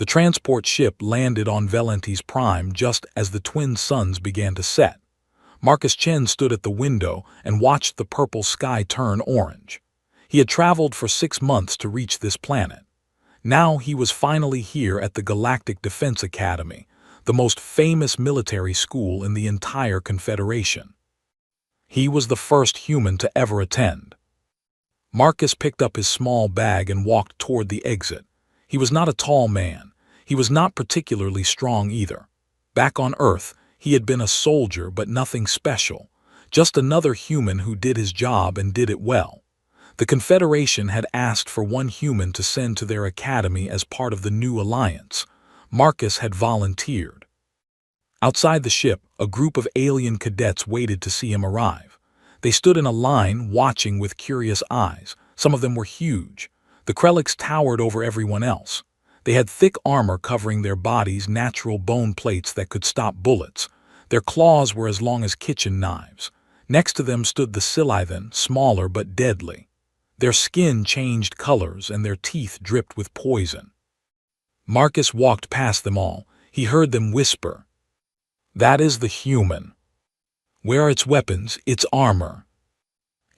The transport ship landed on Valenti's Prime just as the twin suns began to set. Marcus Chen stood at the window and watched the purple sky turn orange. He had traveled for 6 months to reach this planet. Now he was finally here at the Galactic Defense Academy, the most famous military school in the entire Confederation. He was the first human to ever attend. Marcus picked up his small bag and walked toward the exit. He was not a tall man. He was not particularly strong either. Back on Earth, he had been a soldier, but nothing special. Just another human who did his job and did it well. The Confederation had asked for one human to send to their academy as part of the new alliance. Marcus had volunteered. Outside the ship, a group of alien cadets waited to see him arrive. They stood in a line, watching with curious eyes. Some of them were huge. The Krelliks towered over everyone else. They had thick armor covering their bodies, natural bone plates that could stop bullets. Their claws were as long as kitchen knives. Next to them stood the Scythian, smaller but deadly. Their skin changed colors and their teeth dripped with poison. Marcus walked past them all. He heard them whisper, "That is the human. Where are its weapons, its armor?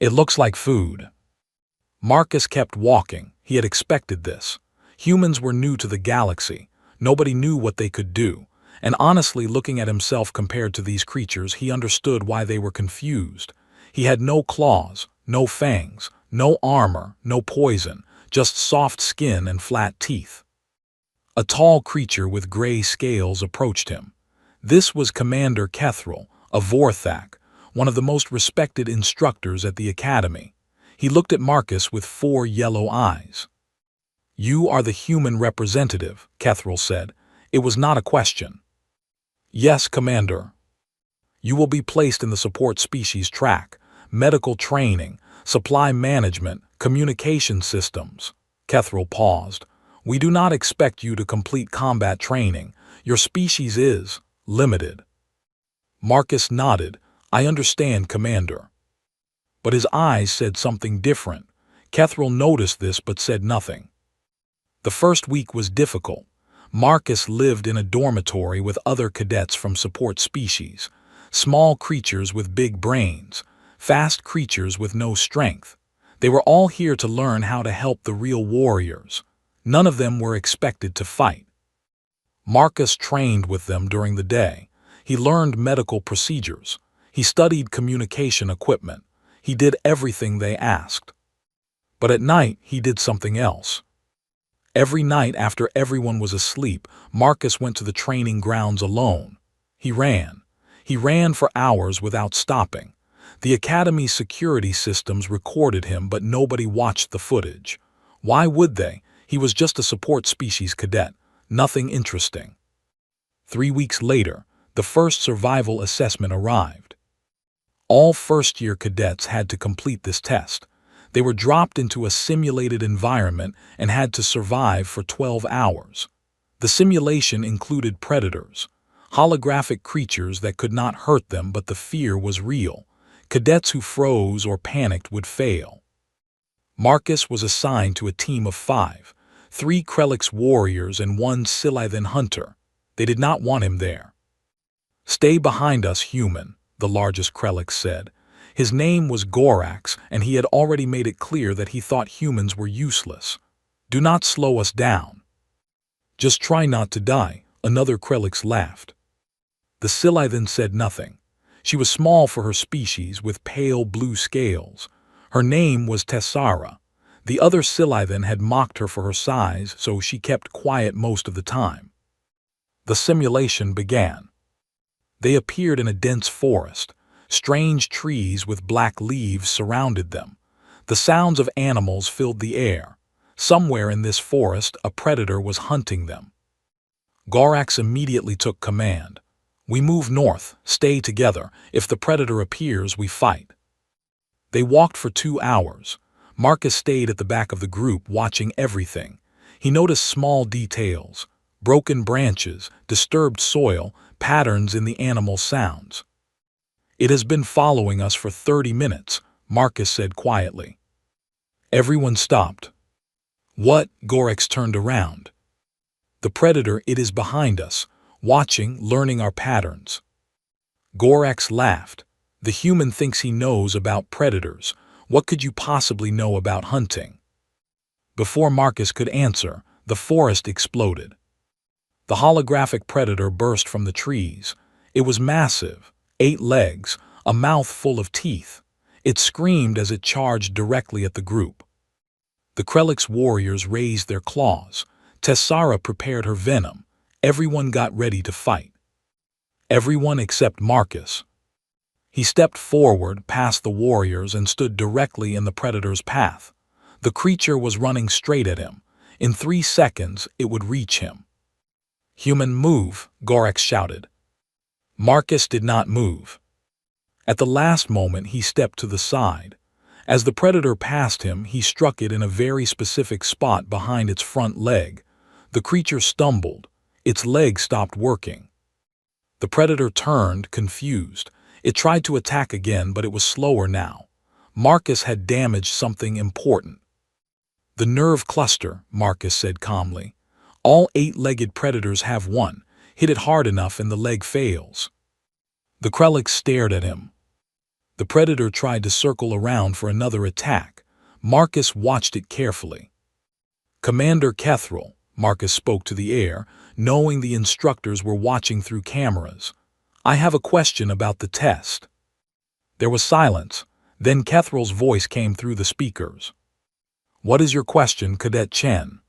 It looks like food." Marcus kept walking. He had expected this. Humans were new to the galaxy. Nobody knew what they could do. And honestly, looking at himself compared to these creatures, he understood why they were confused. He had no claws, no fangs, no armor, no poison, just soft skin and flat teeth. A tall creature with gray scales approached him. This was Commander Kethril, a Vorthak, one of the most respected instructors at the academy. He looked at Marcus with 4 yellow eyes. "You are the human representative," Kethril said. It was not a question. "Yes, Commander." "You will be placed in the support species track, medical training, supply management, communication systems." Kethril paused. "We do not expect you to complete combat training. Your species is limited." Marcus nodded. "I understand, Commander." But his eyes said something different. Kethril noticed this but said nothing. The first week was difficult. Marcus lived in a dormitory with other cadets from support species. Small creatures with big brains, fast creatures with no strength. They were all here to learn how to help the real warriors. None of them were expected to fight. Marcus trained with them during the day. He learned medical procedures. He studied communication equipment. He did everything they asked. But at night, he did something else. Every night after everyone was asleep, Marcus went to the training grounds alone. He ran. He ran for hours without stopping. The academy's security systems recorded him, but nobody watched the footage. Why would they? He was just a support species cadet. Nothing interesting. 3 weeks later, the first survival assessment arrived. All first-year cadets had to complete this test. They were dropped into a simulated environment and had to survive for 12 hours. The simulation included predators, holographic creatures that could not hurt them, but the fear was real. Cadets who froze or panicked would fail. Marcus was assigned to a team of 5, 3 Krelliks warriors and 1 Scythian hunter. They did not want him there. "Stay behind us, human," the largest Krellik said. His name was Gorax, and he had already made it clear that he thought humans were useless. "Do not slow us down." "Just try not to die," another Krellik laughed. The Scythian said nothing. She was small for her species, with pale blue scales. Her name was Tessara. The other Scythian had mocked her for her size, so she kept quiet most of the time. The simulation began. They appeared in a dense forest. Strange trees with black leaves surrounded them. The sounds of animals filled the air. Somewhere in this forest, a predator was hunting them. Gorax immediately took command. "We move north, stay together. If the predator appears, we fight." They walked for 2 hours. Marcus stayed at the back of the group, watching everything. He noticed small details, broken branches, disturbed soil, patterns in the animal sounds. "It has been following us for 30 minutes, Marcus said quietly. Everyone stopped. "What?" Gorax turned around. The predator, it is behind us, watching, learning our patterns. Gorax laughed. The human thinks he knows about predators. What could you possibly know about hunting? Before Marcus could answer, the forest exploded. The holographic predator burst from the trees. It was massive, 8 legs, a mouth full of teeth. It screamed as it charged directly at the group. The Krelix warriors raised their claws. Tessara prepared her venom. Everyone got ready to fight. Everyone except Marcus. He stepped forward past the warriors and stood directly in the predator's path. The creature was running straight at him. In 3 seconds, it would reach him. "Human, move," Gorax shouted. Marcus did not move. At the last moment, he stepped to the side. As the predator passed him, he struck it in a very specific spot behind its front leg. The creature stumbled. Its leg stopped working. The predator turned, confused. It tried to attack again, but it was slower now. Marcus had damaged something important. "The nerve cluster," Marcus said calmly. "All 8-legged predators have one. Hit it hard enough and the leg fails." The Krelix stared at him. The predator tried to circle around for another attack. Marcus watched it carefully. "Commander Kethril," Marcus spoke to the air, knowing the instructors were watching through cameras. "I have a question about the test." There was silence. Then Kethril's voice came through the speakers. "What is your question, Cadet Chen?"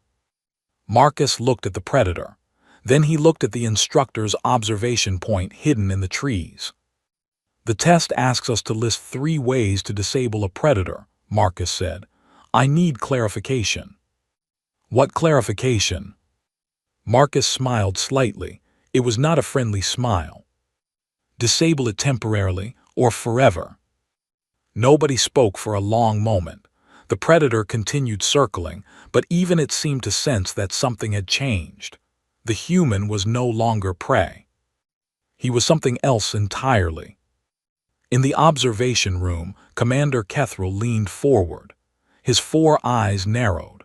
Marcus looked at the predator. Then he looked at the instructor's observation point hidden in the trees. "The test asks us to list 3 ways to disable a predator," Marcus said. "I need clarification." "What clarification?" Marcus smiled slightly. It was not a friendly smile. "Disable it temporarily or forever." Nobody spoke for a long moment. The predator continued circling, but even it seemed to sense that something had changed. The human was no longer prey. He was something else entirely. In the observation room, Commander Kethril leaned forward. His 4 eyes narrowed.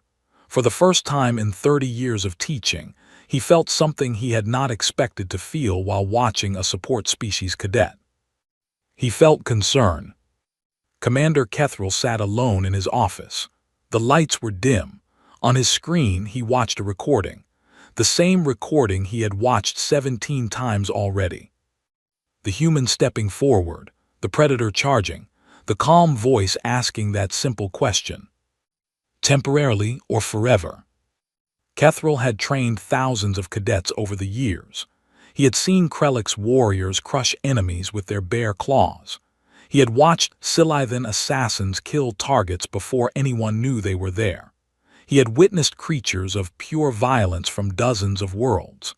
For the first time in 30 years of teaching, he felt something he had not expected to feel while watching a support species cadet. He felt concern. Commander Kethril sat alone in his office. The lights were dim. On his screen, he watched a recording. The same recording he had watched 17 times already. The human stepping forward, the predator charging, the calm voice asking that simple question. Temporarily or forever? Kethril had trained thousands of cadets over the years. He had seen Krelix warriors crush enemies with their bare claws. He had watched Scythian assassins kill targets before anyone knew they were there. He had witnessed creatures of pure violence from dozens of worlds.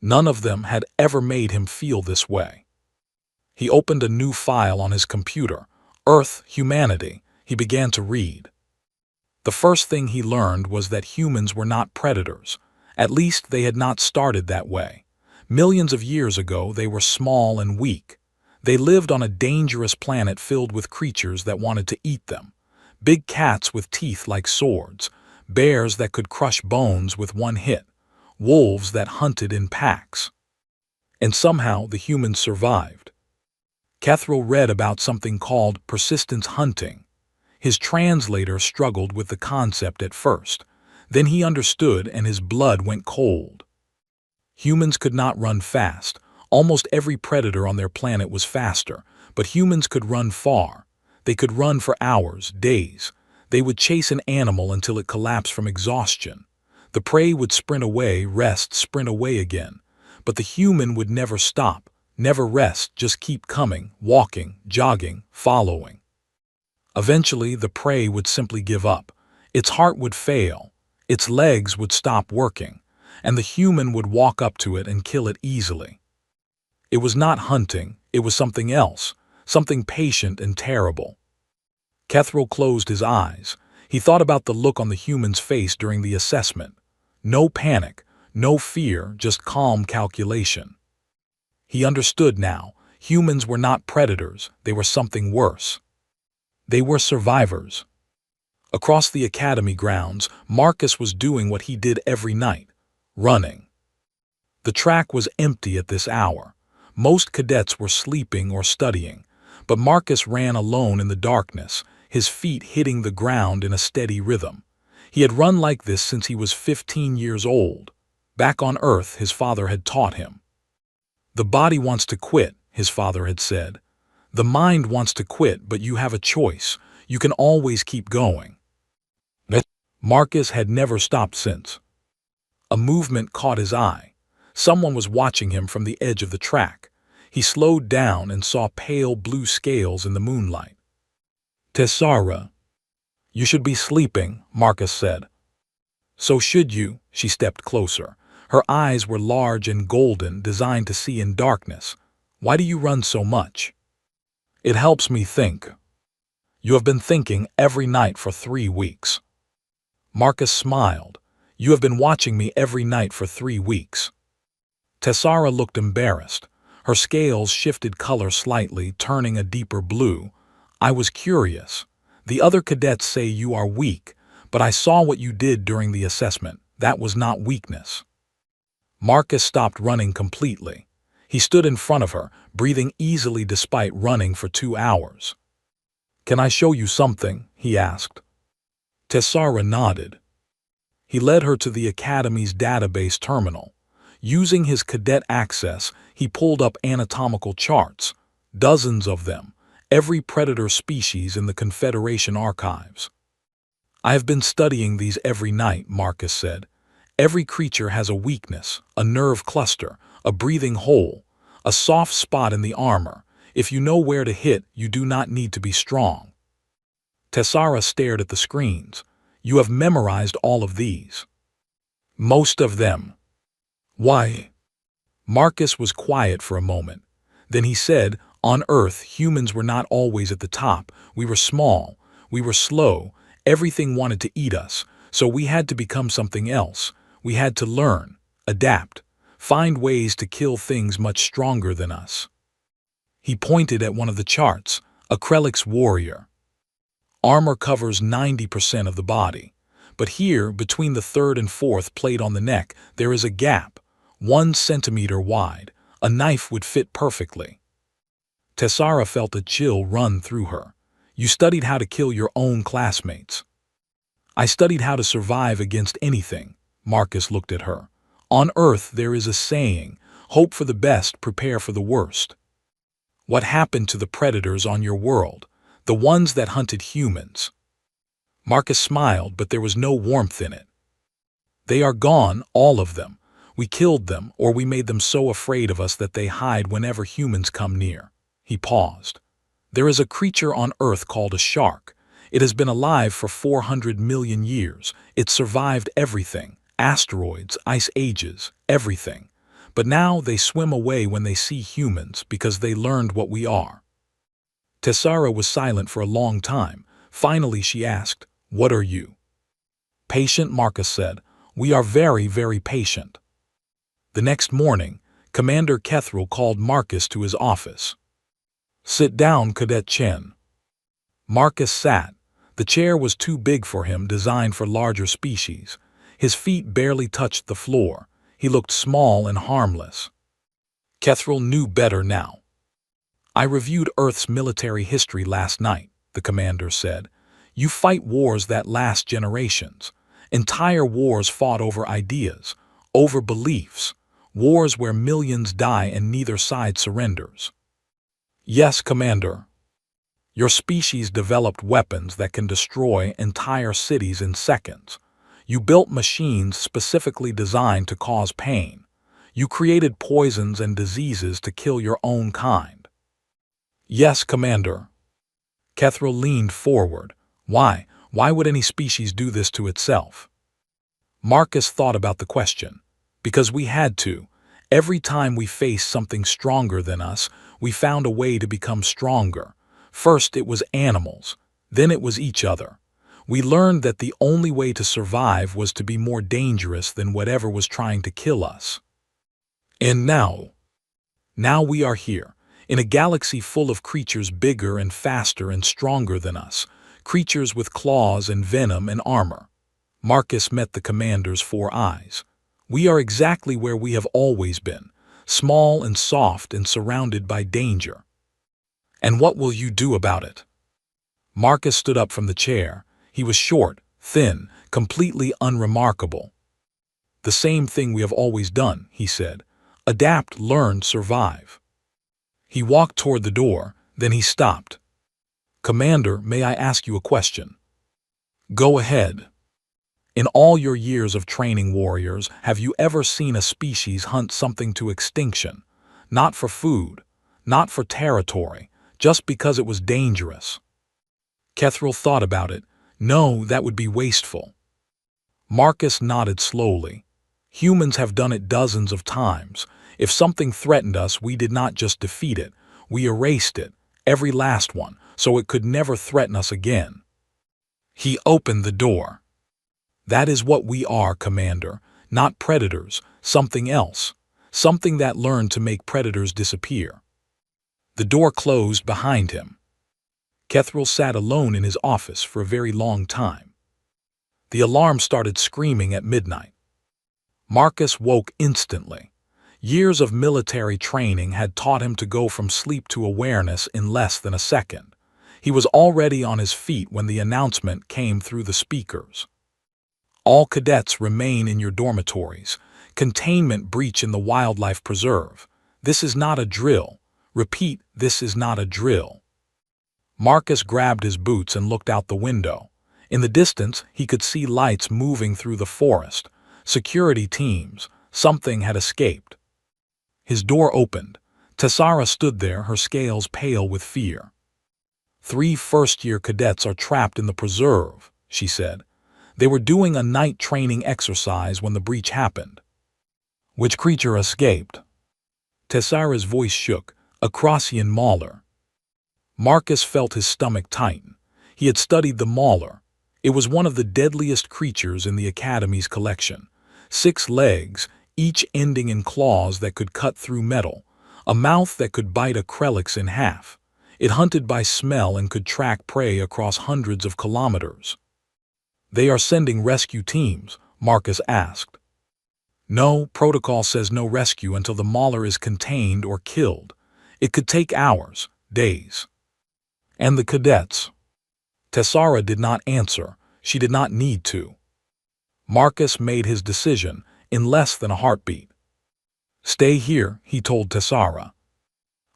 None of them had ever made him feel this way. He opened a new file on his computer, Earth, Humanity. He began to read. The first thing he learned was that humans were not predators. At least they had not started that way. Millions of years ago, they were small and weak. They lived on a dangerous planet filled with creatures that wanted to eat them. Big cats with teeth like swords, bears that could crush bones with one hit, wolves that hunted in packs. And somehow the humans survived. Kethril read about something called persistence hunting. His translator struggled with the concept at first. Then he understood and his blood went cold. Humans could not run fast. Almost every predator on their planet was faster, but humans could run far. They could run for hours, days. They would chase an animal until it collapsed from exhaustion. The prey would sprint away, rest, sprint away again. But the human would never stop, never rest, just keep coming, walking, jogging, following. Eventually, the prey would simply give up. Its heart would fail. Its legs would stop working, and the human would walk up to it and kill it easily. It was not hunting, it was something else, something patient and terrible. Kethril closed his eyes. He thought about the look on the human's face during the assessment. No panic, no fear, just calm calculation. He understood now. Humans were not predators, they were something worse. They were survivors. Across the academy grounds, Marcus was doing what he did every night, running. The track was empty at this hour. Most cadets were sleeping or studying, but Marcus ran alone in the darkness, his feet hitting the ground in a steady rhythm. He had run like this since he was 15 years old. Back on Earth, his father had taught him. The body wants to quit, his father had said. The mind wants to quit, but you have a choice. You can always keep going. Marcus had never stopped since. A movement caught his eye. Someone was watching him from the edge of the track. He slowed down and saw pale blue scales in the moonlight. Tessara. You should be sleeping, Marcus said. So should you, she stepped closer. Her eyes were large and golden, designed to see in darkness. Why do you run so much? It helps me think. You have been thinking every night for 3 weeks. Marcus smiled. You have been watching me every night for 3 weeks. Tessara looked embarrassed. Her scales shifted color slightly, turning a deeper blue. I was curious. The other cadets say you are weak, but I saw what you did during the assessment. That was not weakness. Marcus stopped running completely. He stood in front of her, breathing easily despite running for 2 hours. Can I show you something? He asked. Tessara nodded. He led her to the Academy's database terminal. Using his cadet access, he pulled up anatomical charts, dozens of them, every predator species in the Confederation archives. I have been studying these every night, Marcus said. Every creature has a weakness, a nerve cluster, a breathing hole, a soft spot in the armor. If you know where to hit, you do not need to be strong. Tessara stared at the screens. You have memorized all of these. Most of them. Why? Marcus was quiet for a moment. Then he said, on Earth, humans were not always at the top. We were small. We were slow. Everything wanted to eat us. So we had to become something else. We had to learn, adapt, find ways to kill things much stronger than us. He pointed at one of the charts, Acrylic's warrior. Armor covers 90% of the body. But here, between the 3rd and 4th plate on the neck, there is a gap, 1 centimeter wide. A knife would fit perfectly. Tessara felt a chill run through her. You studied how to kill your own classmates. I studied how to survive against anything. Marcus looked at her. On Earth, there is a saying, hope for the best, prepare for the worst. What happened to the predators on your world? The ones that hunted humans? Marcus smiled, but there was no warmth in it. They are gone, all of them. We killed them, or we made them so afraid of us that they hide whenever humans come near. He paused. There is a creature on Earth called a shark. It has been alive for 400 million years. It survived everything, asteroids, ice ages, everything. But now they swim away when they see humans because they learned what we are. Tessara was silent for a long time. Finally, she asked, what are you? Patient, Marcus said. We are very, very patient. The next morning, Commander Kethril called Marcus to his office. Sit down, Cadet Chen. Marcus sat. The chair was too big for him, designed for larger species. His feet barely touched the floor. He looked small and harmless. Kethril knew better now. I reviewed Earth's military history last night, the commander said. You fight wars that last generations. Entire wars fought over ideas, over beliefs, wars where millions die and neither side surrenders. Yes, Commander. Your species developed weapons that can destroy entire cities in seconds. You built machines specifically designed to cause pain. You created poisons and diseases to kill your own kind. Yes, Commander. Kethril leaned forward. Why? Why would any species do this to itself? Marcus thought about the question. Because we had to. Every time we faced something stronger than us, we found a way to become stronger. First it was animals, then it was each other. We learned that the only way to survive was to be more dangerous than whatever was trying to kill us. And now we are here, in a galaxy full of creatures bigger and faster and stronger than us, creatures with claws and venom and armor. Marcus met the commander's 4 eyes. We are exactly where we have always been, small and soft and surrounded by danger. And what will you do about it? Marcus stood up from the chair. He was short, thin, completely unremarkable. The same thing we have always done, he said. Adapt, learn, survive. He walked toward the door, then he stopped. Commander, may I ask you a question? Go ahead. In all your years of training warriors, have you ever seen a species hunt something to extinction? Not for food, not for territory, just because it was dangerous. Kethril thought about it. No, that would be wasteful. Marcus nodded slowly. Humans have done it dozens of times. If something threatened us, we did not just defeat it, we erased it, every last one, so it could never threaten us again. He opened the door. That is what we are, Commander, not predators, something else, something that learned to make predators disappear. The door closed behind him. Kethril sat alone in his office for a very long time. The alarm started screaming at midnight. Marcus woke instantly. Years of military training had taught him to go from sleep to awareness in less than a second. He was already on his feet when the announcement came through the speakers. All cadets remain in your dormitories. Containment breach in the wildlife preserve. This is not a drill. Repeat, this is not a drill. Marcus grabbed his boots and looked out the window. In the distance, he could see lights moving through the forest. Security teams. Something had escaped. His door opened. Tessara stood there, her scales pale with fear. 3 first-year cadets are trapped in the preserve, she said. They were doing a night training exercise when the breach happened. Which creature escaped? Tessara's voice shook. A Crossian mauler. Marcus felt his stomach tighten. He had studied the mauler. It was one of the deadliest creatures in the Academy's collection. 6 legs, each ending in claws that could cut through metal, a mouth that could bite a Krelix in half. It hunted by smell and could track prey across hundreds of kilometers. They are sending rescue teams, Marcus asked. No, protocol says no rescue until the mauler is contained or killed. It could take hours, days. And the cadets? Tessara did not answer. She did not need to. Marcus made his decision in less than a heartbeat. Stay here, he told Tessara.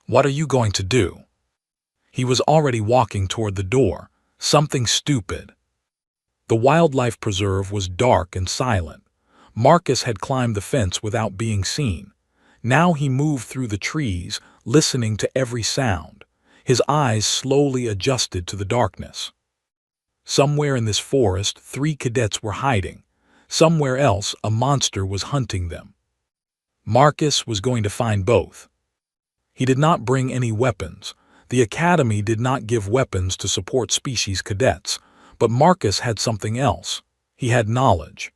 What are you going to do? He was already walking toward the door. Something stupid. The wildlife preserve was dark and silent. Marcus had climbed the fence without being seen. Now he moved through the trees, listening to every sound. His eyes slowly adjusted to the darkness. Somewhere in this forest, 3 cadets were hiding. Somewhere else, a monster was hunting them. Marcus was going to find both. He did not bring any weapons. The Academy did not give weapons to support species cadets. But Marcus had something else. He had knowledge.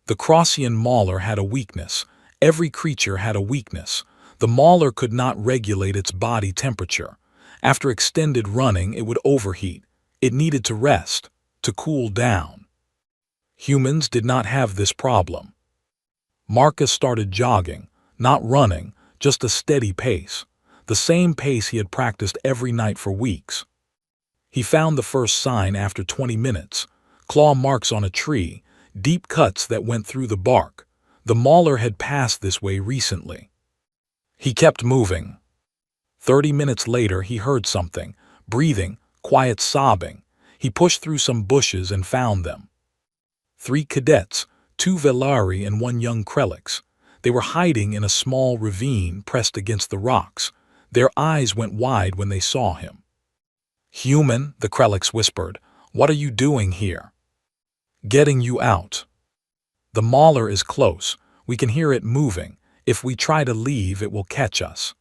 The Crossian mauler had a weakness. Every creature had a weakness. The mauler could not regulate its body temperature. After extended running, it would overheat. It needed to rest, to cool down. Humans did not have this problem. Marcus started jogging, not running, just a steady pace. The same pace he had practiced every night for weeks. He found the first sign after 20 minutes. Claw marks on a tree, deep cuts that went through the bark. The mauler had passed this way recently. He kept moving. 30 minutes later, he heard something, breathing, quiet sobbing. He pushed through some bushes and found them. 3 cadets, 2 Velari and 1 young Krelix. They were hiding in a small ravine pressed against the rocks. Their eyes went wide when they saw him. Human, the Krelix whispered, what are you doing here? Getting you out. The mauler is close. We can hear it moving. If we try to leave, it will catch us.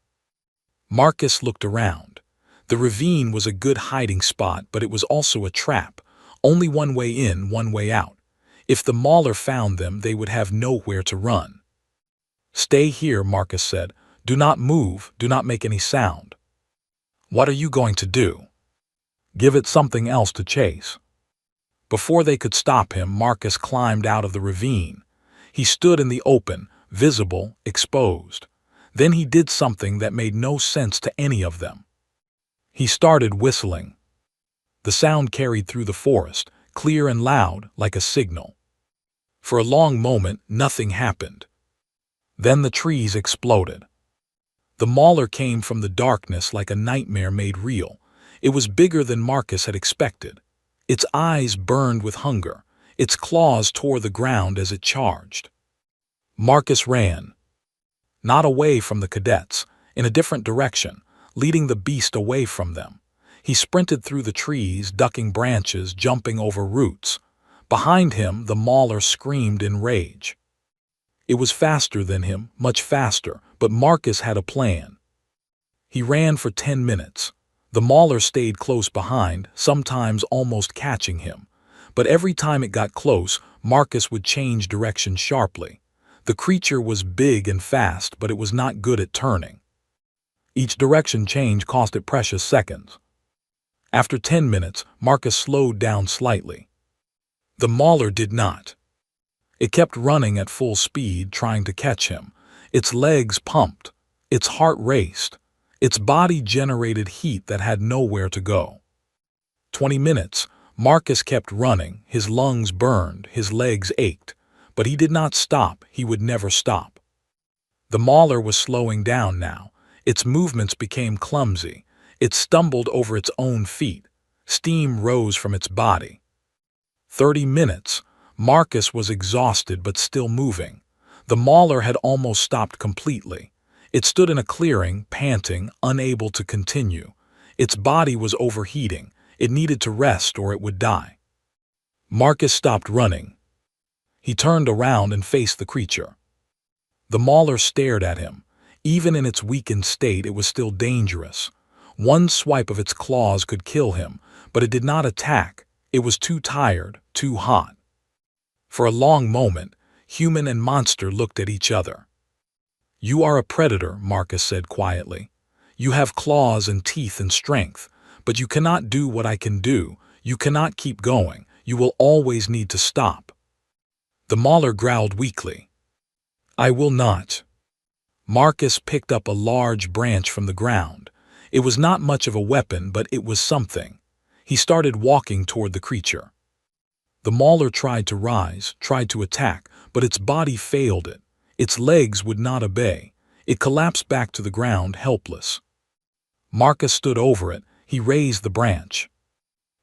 Marcus looked around. The ravine was a good hiding spot, but it was also a trap. Only one way in, one way out. If the mauler found them, they would have nowhere to run. Stay here, Marcus said. Do not move, do not make any sound. What are you going to do? Give it something else to chase. Before they could stop him, Marcus climbed out of the ravine. He stood in the open, visible, exposed. Then he did something that made no sense to any of them. He started whistling. The sound carried through the forest, clear and loud, like a signal. For a long moment, nothing happened. Then the trees exploded. The mauler came from the darkness like a nightmare made real. It was bigger than Marcus had expected. Its eyes burned with hunger. Its claws tore the ground as it charged. Marcus ran. Not away from the cadets, in a different direction, leading the beast away from them. He sprinted through the trees, ducking branches, jumping over roots. Behind him, the mauler screamed in rage. It was faster than him, much faster, but Marcus had a plan. He ran for 10 minutes. The mauler stayed close behind, sometimes almost catching him. But every time it got close, Marcus would change direction sharply. The creature was big and fast, but it was not good at turning. Each direction change cost it precious seconds. After 10 minutes, Marcus slowed down slightly. The mauler did not. It kept running at full speed, trying to catch him. Its legs pumped. Its heart raced. Its body generated heat that had nowhere to go. 20 minutes, Marcus kept running. His lungs burned, his legs ached. But he did not stop. He would never stop. The mauler was slowing down now. Its movements became clumsy. It stumbled over its own feet. Steam rose from its body. 30 minutes. Marcus was exhausted but still moving. The mauler had almost stopped completely. It stood in a clearing, panting, unable to continue. Its body was overheating. It needed to rest or it would die. Marcus stopped running. He turned around and faced the creature. The mauler stared at him. Even in its weakened state, it was still dangerous. One swipe of its claws could kill him, but it did not attack. It was too tired, too hot. For a long moment, human and monster looked at each other. "You are a predator," Marcus said quietly. "You have claws and teeth and strength, but you cannot do what I can do. You cannot keep going. You will always need to stop." The mauler growled weakly. "I will not." Marcus picked up a large branch from the ground. It was not much of a weapon, but it was something. He started walking toward the creature. The mauler tried to rise, tried to attack, but its body failed it. Its legs would not obey. It collapsed back to the ground, helpless. Marcus stood over it. He raised the branch.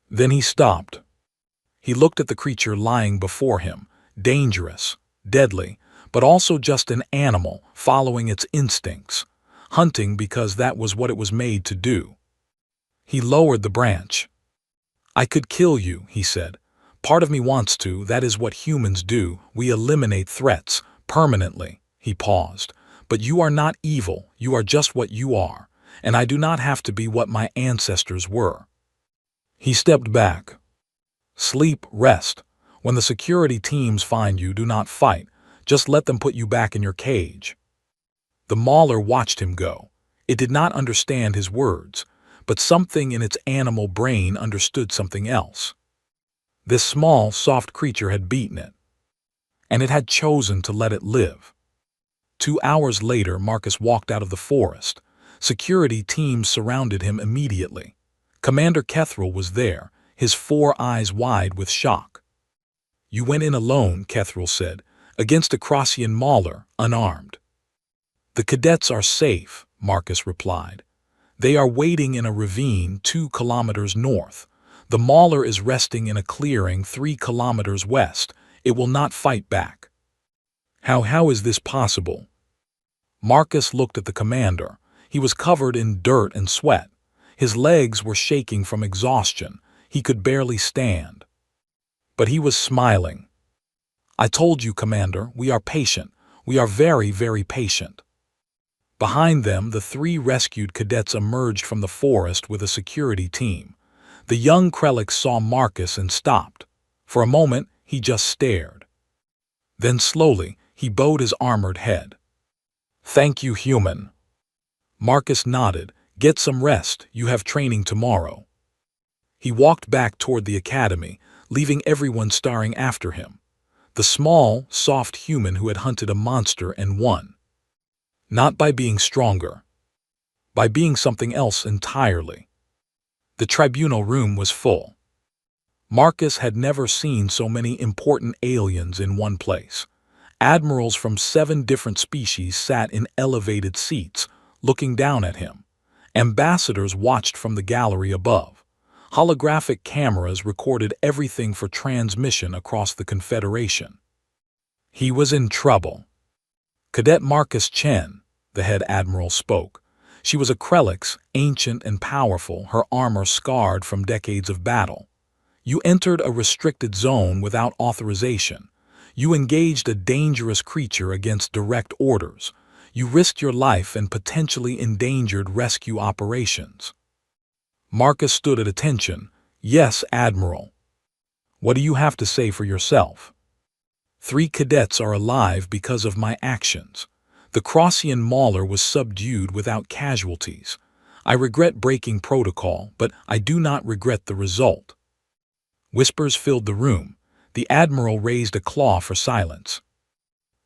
Then he stopped. He looked at the creature lying before him, dangerous, deadly, but also just an animal following its instincts, hunting because that was what it was made to do. He lowered the branch. "I could kill you," he said. "Part of me wants to. That is what humans do. We eliminate threats, permanently." He paused. "But you are not evil. You are just what you are. And I do not have to be what my ancestors were." He stepped back. "Sleep, rest. When the security teams find you, do not fight. Just let them put you back in your cage." The mauler watched him go. It did not understand his words, but something in its animal brain understood something else. This small, soft creature had beaten it, and it had chosen to let it live. 2 hours later, Marcus walked out of the forest. Security teams surrounded him immediately. Commander Kethril was there, his 4 eyes wide with shock. "You went in alone," Kethril said, "against a Crossian mauler, unarmed." "The cadets are safe," Marcus replied. "They are waiting in a ravine 2 kilometers north. The mauler is resting in a clearing 3 kilometers west. It will not fight back." How is this possible?" Marcus looked at the commander. He was covered in dirt and sweat. His legs were shaking from exhaustion. He could barely stand. But he was smiling. "I told you, Commander, we are patient. We are very, very patient." Behind them, the 3 rescued cadets emerged from the forest with a security team. The young Krelix saw Marcus and stopped. For a moment, he just stared. Then slowly, he bowed his armored head. "Thank you, human." Marcus nodded. "Get some rest. You have training tomorrow." He walked back toward the academy, leaving everyone staring after him. The small, soft human who had hunted a monster and won. Not by being stronger, by being something else entirely. The tribunal room was full. Marcus had never seen so many important aliens in one place. Admirals from 7 different species sat in elevated seats, looking down at him. Ambassadors watched from the gallery above. Holographic cameras recorded everything for transmission across the Confederation. He was in trouble. Cadet Marcus Chen, the head admiral, spoke. She was a Krelix, ancient and powerful, her armor scarred from decades of battle. You entered a restricted zone without authorization. You engaged a dangerous creature against direct orders. You risked your life and potentially endangered rescue operations. Marcus stood at attention. Yes, Admiral. What do you have to say for yourself? 3 cadets are alive because of my actions. The Crossian Mauler was subdued without casualties. I regret breaking protocol, but I do not regret the result. Whispers filled the room. The Admiral raised a claw for silence.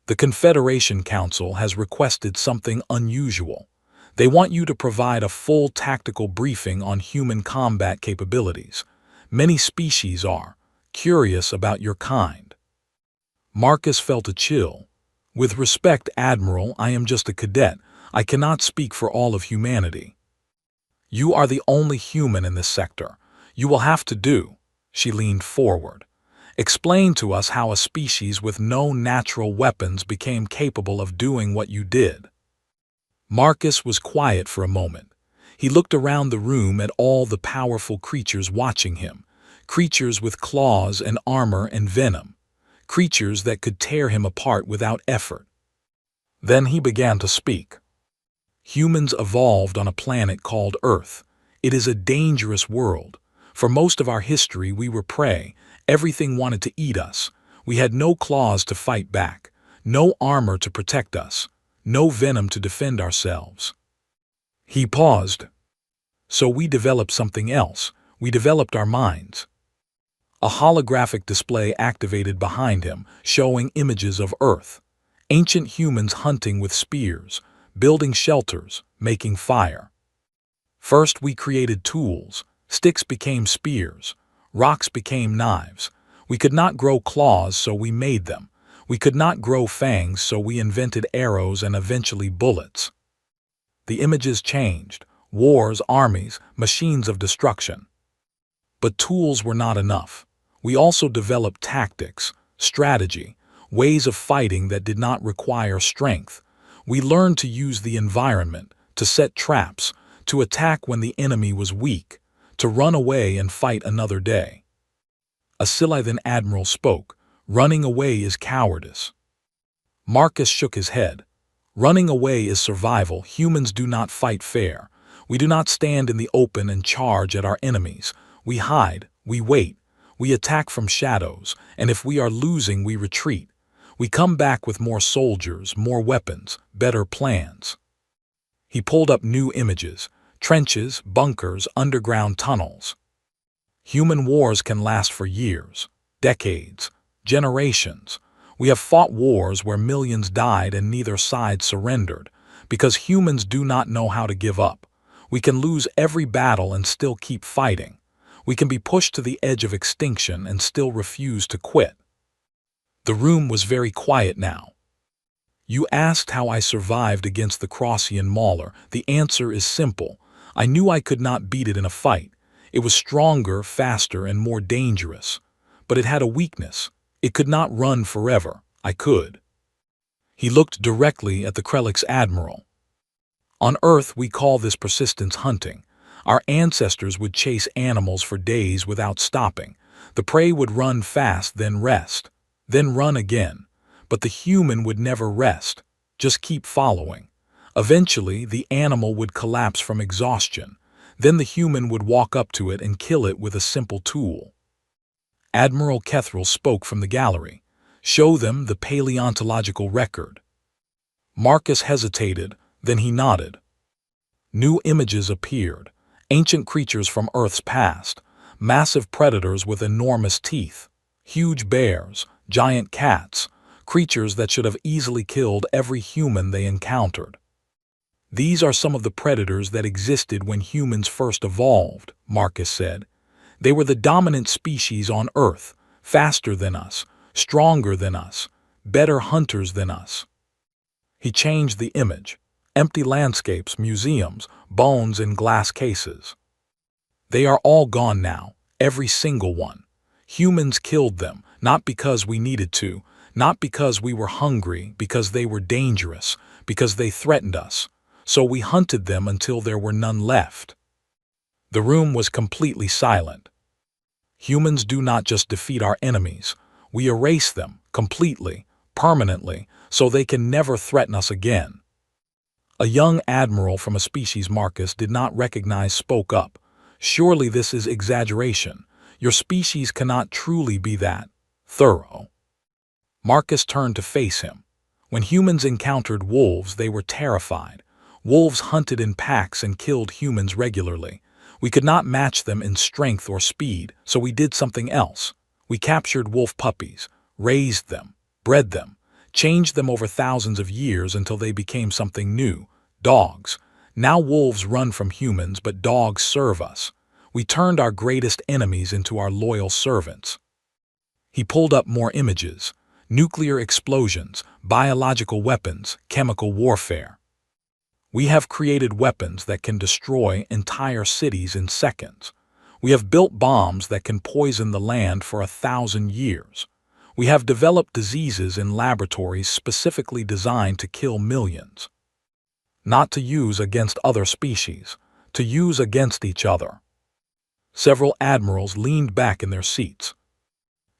The Confederation Council has requested something unusual. They want you to provide a full tactical briefing on human combat capabilities. Many species are curious about your kind. Marcus felt a chill. With respect, Admiral, I am just a cadet. I cannot speak for all of humanity. You are the only human in this sector. You will have to do. She leaned forward. Explain to us how a species with no natural weapons became capable of doing what you did. Marcus was quiet for a moment. He looked around the room at all the powerful creatures watching him, creatures with claws and armor and venom, creatures that could tear him apart without effort. Then he began to speak. Humans evolved on a planet called Earth. It is a dangerous world. For most of our history, we were prey. Everything wanted to eat us. We had no claws to fight back, no armor to protect us, no venom to defend ourselves. He paused. So we developed something else. We developed our minds. A holographic display activated behind him, showing images of Earth. Ancient humans hunting with spears, building shelters, making fire. First we created tools. Sticks became spears. Rocks became knives. We could not grow claws, so we made them. We could not grow fangs, so we invented arrows and eventually bullets. The images changed. Wars, armies, machines of destruction. But tools were not enough. We also developed tactics, strategy, ways of fighting that did not require strength. We learned to use the environment, to set traps, to attack when the enemy was weak, to run away and fight another day. A Scythian admiral spoke. Running away is cowardice. Marcus shook his head. Running away is survival. Humans do not fight fair. We do not stand in the open and charge at our enemies. We hide, we wait, we attack from shadows, and if we are losing, we retreat. We come back with more soldiers, more weapons, better plans. He pulled up new images. Trenches, bunkers, underground tunnels. Human wars can last for years, decades, generations. We have fought wars where millions died and neither side surrendered, because humans do not know how to give up. We can lose every battle and still keep fighting. We can be pushed to the edge of extinction and still refuse to quit. The room was very quiet now. You asked how I survived against the Crossian Mauler. The answer is simple. I knew I could not beat it in a fight. It was stronger, faster, and more dangerous. But it had a weakness. It could not run forever. I could. He looked directly at the Krelix Admiral. On Earth, we call this persistence hunting. Our ancestors would chase animals for days without stopping. The prey would run fast, then rest, then run again. But the human would never rest, just keep following. Eventually, the animal would collapse from exhaustion. Then the human would walk up to it and kill it with a simple tool. Admiral Kethril spoke from the gallery. Show them the paleontological record. Marcus hesitated, then he nodded. New images appeared. Ancient creatures from Earth's past. Massive predators with enormous teeth. Huge bears, giant cats, creatures that should have easily killed every human they encountered. "These are some of the predators that existed when humans first evolved," Marcus said. "They were the dominant species on Earth, faster than us, stronger than us, better hunters than us." He changed the image. Empty landscapes, museums, bones in glass cases. "They are all gone now, every single one. Humans killed them, not because we needed to, not because we were hungry, because they were dangerous, because they threatened us. So we hunted them until there were none left." The room was completely silent. Humans do not just defeat our enemies, we erase them, completely, permanently, so they can never threaten us again. A young admiral from a species Marcus did not recognize spoke up. "Surely this is exaggeration. Your species cannot truly be that thorough." Marcus turned to face him. "When humans encountered wolves, they were terrified. Wolves hunted in packs and killed humans regularly. We could not match them in strength or speed, so we did something else. We captured wolf puppies, raised them, bred them, changed them over thousands of years until they became something new, dogs. Now wolves run from humans, but dogs serve us. We turned our greatest enemies into our loyal servants." He pulled up more images: nuclear explosions, biological weapons, chemical warfare. "We have created weapons that can destroy entire cities in seconds. We have built bombs that can poison the land for 1,000 years. We have developed diseases in laboratories specifically designed to kill millions. Not to use against other species, to use against each other." Several admirals leaned back in their seats.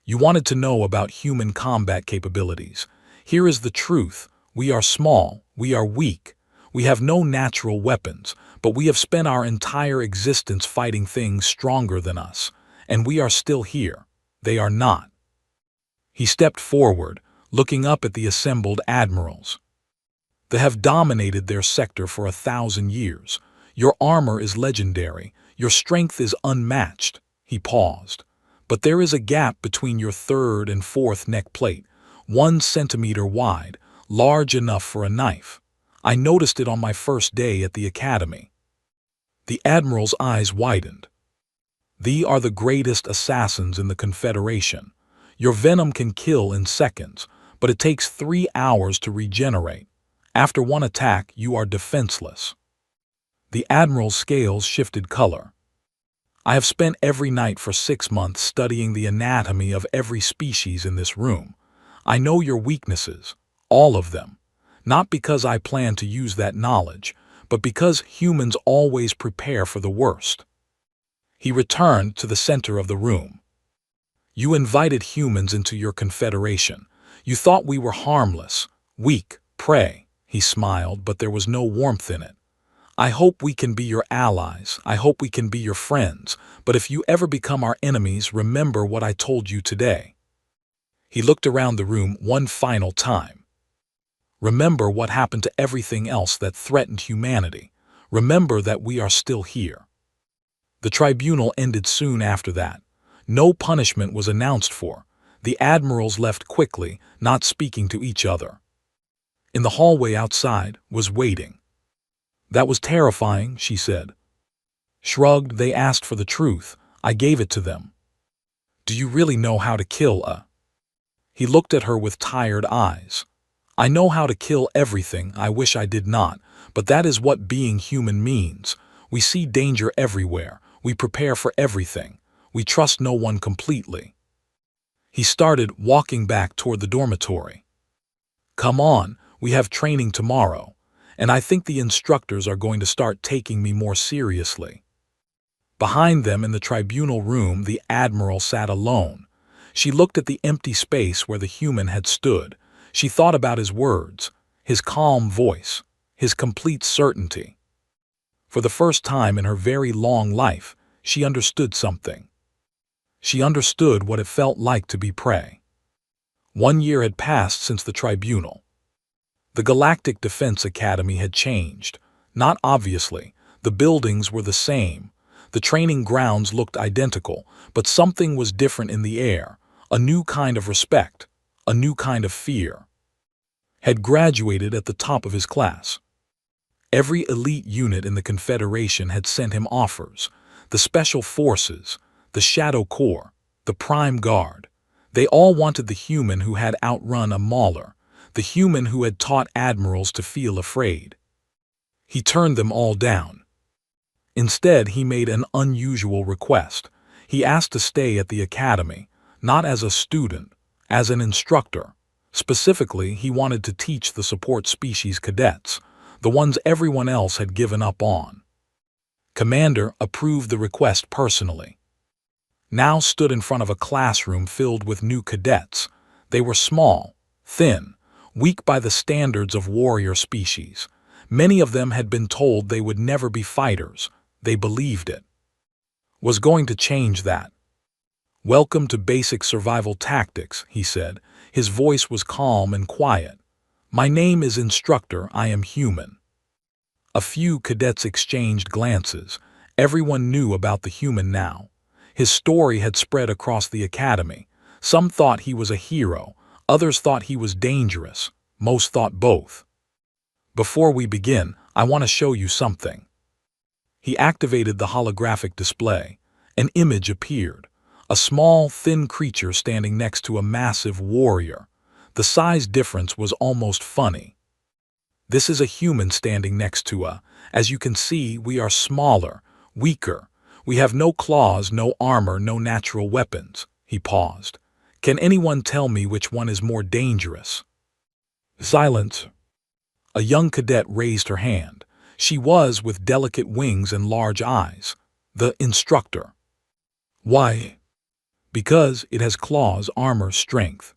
"You wanted to know about human combat capabilities. Here is the truth. We are small, we are weak. We have no natural weapons, but we have spent our entire existence fighting things stronger than us, and we are still here. They are not." He stepped forward, looking up at the assembled admirals. "They have dominated their sector for 1,000 years. Your armor is legendary. Your strength is unmatched." He paused. "But there is a gap between your third and fourth neck plate, 1 centimeter wide, large enough for a knife. I noticed it on my first day at the academy." The admiral's eyes widened. "These are the greatest assassins in the Confederation. Your venom can kill in seconds, but it takes 3 hours to regenerate. After one attack, you are defenseless." The admiral's scales shifted color. "I have spent every night for 6 months studying the anatomy of every species in this room. I know your weaknesses, all of them. Not because I plan to use that knowledge, but because humans always prepare for the worst." He returned to the center of the room. "You invited humans into your confederation. You thought we were harmless, weak, prey." He smiled, but there was no warmth in it. "I hope we can be your allies. I hope we can be your friends. But if you ever become our enemies, remember what I told you today." He looked around the room one final time. "Remember what happened to everything else that threatened humanity. Remember that we are still here." The tribunal ended soon after that. No punishment was announced for. The admirals left quickly, not speaking to each other. In the hallway outside was waiting. "That was terrifying," she said. Shrugged, "They asked for the truth. I gave it to them." "Do you really know how to kill a?" He looked at her with tired eyes. "I know how to kill everything. I wish I did not, but that is what being human means. We see danger everywhere. We prepare for everything. We trust no one completely." He started walking back toward the dormitory. "Come on, we have training tomorrow, and I think the instructors are going to start taking me more seriously." Behind them in the tribunal room, the admiral sat alone. She looked at the empty space where the human had stood. She thought about his words, his calm voice, his complete certainty. For the first time in her very long life, she understood something. She understood what it felt like to be prey. 1 year had passed since the tribunal. The Galactic Defense Academy had changed. Not obviously. The buildings were the same. The training grounds looked identical, but something was different in the air, a new kind of respect, a new kind of fear, had graduated at the top of his class. Every elite unit in the Confederation had sent him offers. The Special Forces, the Shadow Corps, the Prime Guard. They all wanted the human who had outrun a mauler, the human who had taught admirals to feel afraid. He turned them all down. Instead, he made an unusual request. He asked to stay at the academy, not as a student, as an instructor. Specifically, he wanted to teach the support species cadets, the ones everyone else had given up on. Commander approved the request personally. Now stood in front of a classroom filled with new cadets. They were small, thin, weak by the standards of warrior species. Many of them had been told they would never be fighters. They believed it. Was going to change that. "Welcome to basic survival tactics," he said. His voice was calm and quiet. "My name is Instructor. I am human." A few cadets exchanged glances. Everyone knew about the human now. His story had spread across the academy. Some thought he was a hero. Others thought he was dangerous. Most thought both. "Before we begin, I want to show you something." He activated the holographic display. An image appeared. A small, thin creature standing next to a massive warrior. The size difference was almost funny. "This is a human standing next to a. As you can see, we are smaller, weaker. We have no claws, no armor, no natural weapons." He paused. "Can anyone tell me which one is more dangerous?" Silence. A young cadet raised her hand. She was, with delicate wings and large eyes, the Instructor. "Why?" "Because it has claws, armor, strength."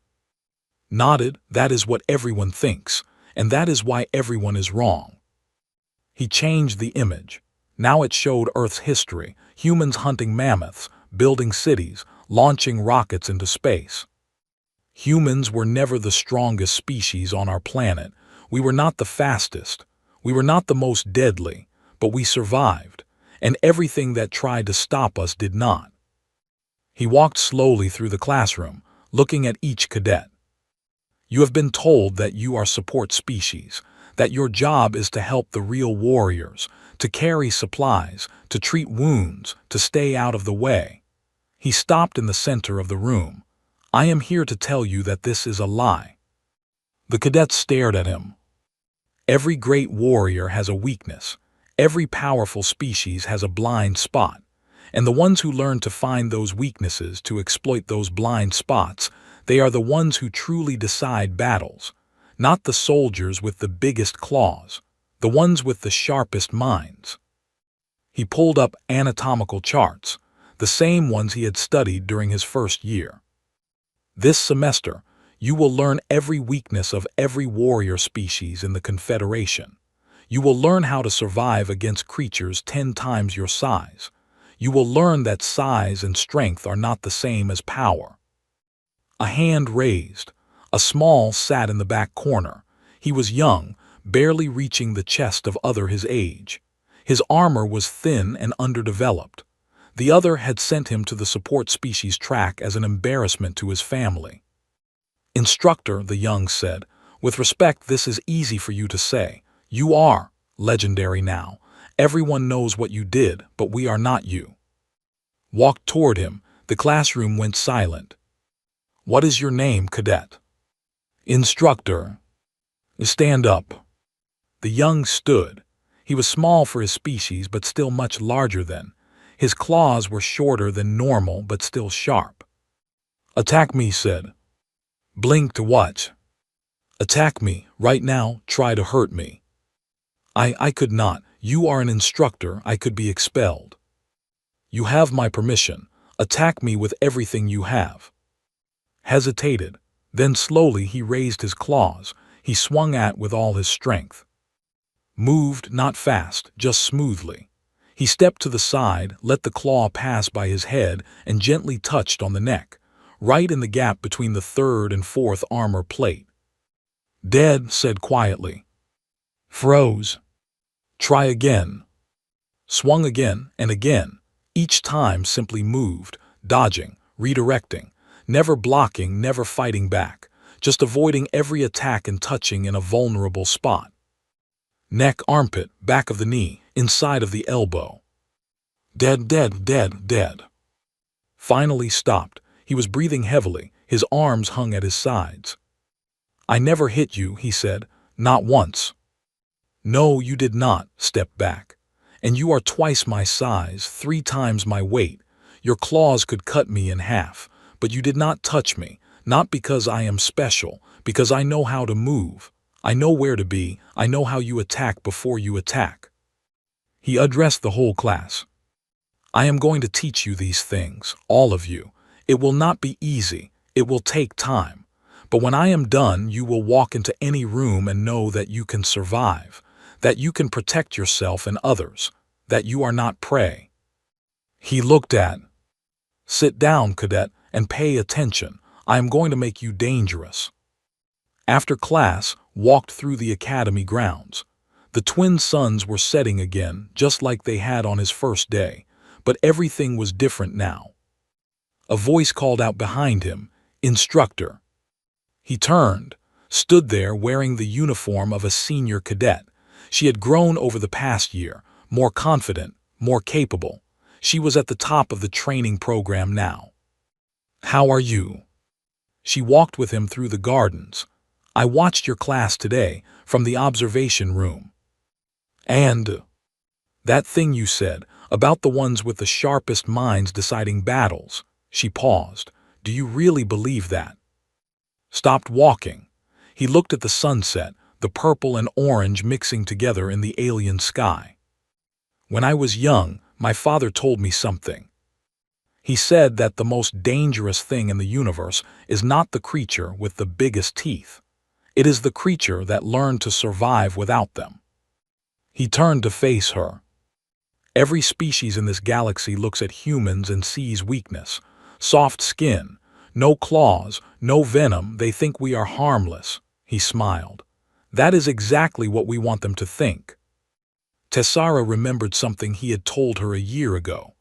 Nodded. "That is what everyone thinks, and that is why everyone is wrong." He changed the image. Now it showed Earth's history, humans hunting mammoths, building cities, launching rockets into space. Humans were never the strongest species on our planet. We were not the fastest. We were not the most deadly, but we survived, and everything that tried to stop us did not. He walked slowly through the classroom, looking at each cadet. "You have been told that you are support species, that your job is to help the real warriors, to carry supplies, to treat wounds, to stay out of the way." He stopped in the center of the room. "I am here to tell you that this is a lie." The cadets stared at him. Every great warrior has a weakness. Every powerful species has a blind spot. And the ones who learn to find those weaknesses, to exploit those blind spots, they are the ones who truly decide battles. Not the soldiers with the biggest claws, the ones with the sharpest minds. He pulled up anatomical charts, the same ones he had studied during his first year. "This semester, you will learn every weakness of every warrior species in the Confederation. You will learn how to survive against creatures 10 times your size. You will learn that size and strength are not the same as power." A hand raised. A small sat in the back corner. He was young, barely reaching the chest of other his age. His armor was thin and underdeveloped. The other had sent him to the support species track as an embarrassment to his family. "Instructor," the young said, "with respect, this is easy for you to say. You are legendary now. Everyone knows what you did, but we are not you." Walked toward him. The classroom went silent. "What is your name, cadet?" "Instructor." "Stand up." The young stood. He was small for his species, but still much larger than. His claws were shorter than normal, but still sharp. "Attack me," said. "Blink to what?" "Attack me, right now, try to hurt me." I could not. You are an instructor, I could be expelled." "You have my permission. Attack me with everything you have." Hesitated. Then slowly he raised his claws. He swung at with all his strength. Moved, not fast, just smoothly. He stepped to the side, let the claw pass by his head, and gently touched on the neck, right in the gap between the 3rd and 4th armor plate. "Dead," said quietly. Froze. "Try again." Swung again and again. Each time simply moved, dodging, redirecting, never blocking, never fighting back, just avoiding every attack and touching in a vulnerable spot. Neck, armpit, back of the knee, inside of the elbow. Dead, dead, dead, dead. Finally stopped. He was breathing heavily, his arms hung at his sides. I never hit you, he said, not once. No, you did not, step back. And you are twice my size, 3 times my weight. Your claws could cut me in half, but you did not touch me, not because I am special, because I know how to move. I know where to be, I know how you attack before you attack. He addressed the whole class. I am going to teach you these things, all of you. It will not be easy, it will take time. But when I am done, you will walk into any room and know that you can survive, that you can protect yourself and others, that you are not prey. He looked at. Sit down, cadet, and pay attention. I am going to make you dangerous. After class, walked through the academy grounds. The twin suns were setting again, just like they had on his first day, but everything was different now. A voice called out behind him, Instructor. He turned, stood there wearing the uniform of a senior cadet. She had grown over the past year, more confident, more capable. She was at the top of the training program now. How are you? She walked with him through the gardens. I watched your class today, from the observation room. And that thing you said, about the ones with the sharpest minds deciding battles. She paused. Do you really believe that? Stopped walking. He looked at the sunset, the purple and orange mixing together in the alien sky. When I was young, my father told me something. He said that the most dangerous thing in the universe is not the creature with the biggest teeth. It is the creature that learned to survive without them. He turned to face her. Every species in this galaxy looks at humans and sees weakness. Soft skin, no claws, no venom, they think we are harmless. He smiled. That is exactly what we want them to think. Tessara remembered something he had told her a year ago.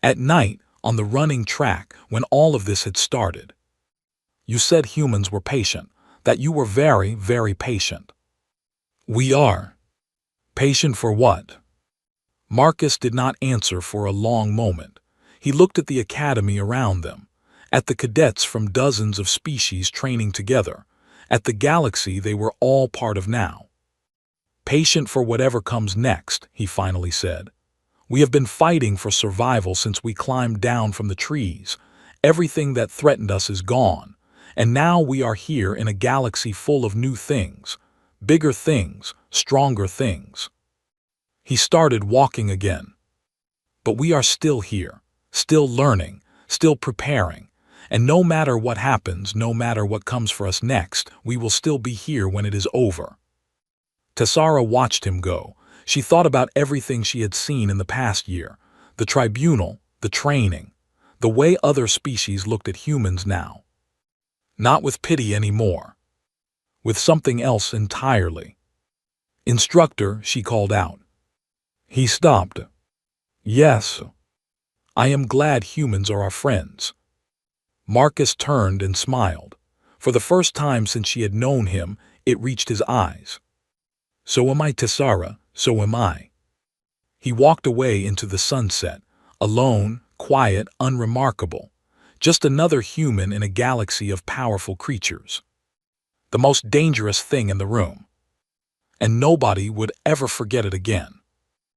At night, on the running track, when all of this had started. You said humans were patient, that you were very, very patient. We are. Patient for what? Marcus did not answer for a long moment. He looked at the academy around them, at the cadets from dozens of species training together, at the galaxy they were all part of now. Patient for whatever comes next, he finally said. We have been fighting for survival since we climbed down from the trees. Everything that threatened us is gone, and now we are here in a galaxy full of new things, bigger things, stronger things. He started walking again. But we are still here, still learning, still preparing, and no matter what happens, no matter what comes for us next, we will still be here when it is over. Tessara watched him go. She thought about everything she had seen in the past year, the tribunal, the training, the way other species looked at humans now. Not with pity anymore. With something else entirely. Instructor, she called out. He stopped. Yes. I am glad humans are our friends. Marcus turned and smiled. For the first time since she had known him, it reached his eyes. So am I, Tessara, so am I. He walked away into the sunset, alone, quiet, unremarkable. Just another human in a galaxy of powerful creatures. The most dangerous thing in the room. And nobody would ever forget it again.